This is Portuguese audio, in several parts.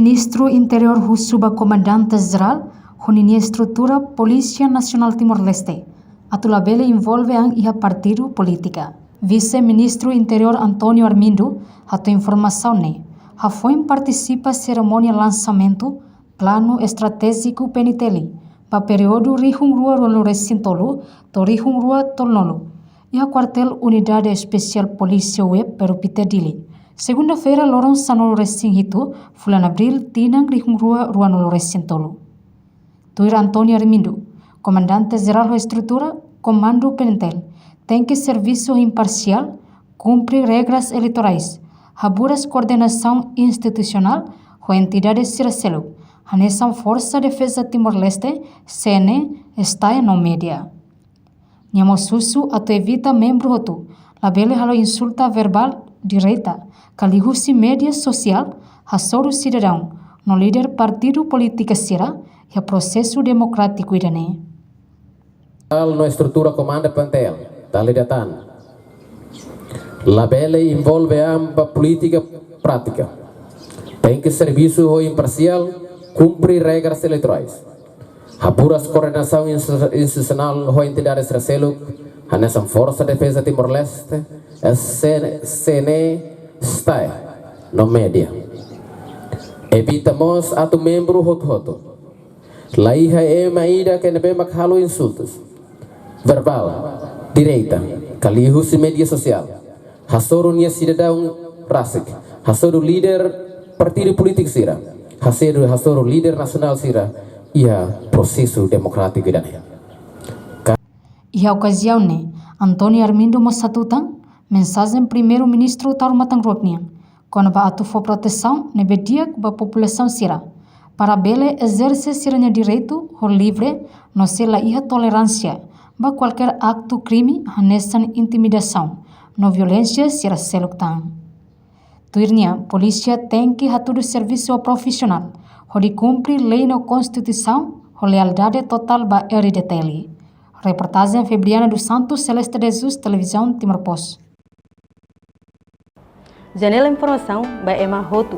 Vice-Ministro Interior Husuba Comandante-Geral Honinia Estrutura Polícia Nacional Timor-Leste. Atulabele envolve ang iha partido política. Vice-Ministro Interior Antônio Armindo hatu informação ne. Hafoin participa cerimônia lançamento Plano Estratégico PNTL para período Rihung Rua Rolores Sintolo to Rihung Rua Tolnolo. Iha quartel Unidade Especial Polícia Web Perupite Dili. Segunda-feira, lorong Sanolo Resing itu, bulan April, tinang Rihung Rua Ruanolo Resintolo. Tuir Antônio Armindo, Comandante Geral da Estrutura, Comando Pentel, tem que serviço imparcial, cumprir regras eleitorais, haburas coordenação institucional com entidades ciracelo, haneção Força Defesa Timor-Leste, CNE, está no média. Nhamosusu atau evita membro hotu, labele halo insulta verbal direita, kalihusi media sosial, hasoru cidadão, no líder partido política sira, e a processo democrático idane. Na estrutura comanda Pentel, talidatan. Labele envolve amba política prática. Tem que serviço imparcial, cumprir regras eleitorais. Apuras coordenação institucional com entidades recelo, a nessa Força Defesa Timor-Leste, a CNE está no média. Evitamos a tu membro hoto. Laiha maida que nebe makhalo insultos. Verbal, direita, kalihus media social. Hasoru nia cidadão rasik. Hasoru líder partido politik sira. Hasoru líder nasional sira. Ia processo democrático dan. Ia ocasião ne, Antônio Armindo Mossatutan, mensagem primeiro-ministro Tarumatang Rotnian, quando ba atu for proteção ne bediak ba população sira. Para bele exerce siranya direito ho livre, no se la iha tolerância, ba qualquer acto crime hanesan intimidação, no violência sira seluktan. Tuirnia, polícia tem que hatu serviço profissional, de cumprir lei na Constituição, com lealdade total ba RDTL. Reportagem Febriana dos Santos, Celeste de Jesus, Televisão Timor-Post. Janela Informação ba Ema Hotu.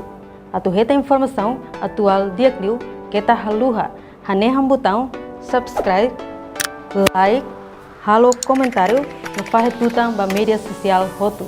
Atu reta informação atual dia kriu kita haluha haneham botão subscribe, like, halo comentário no fahetutang ba media social Hotu.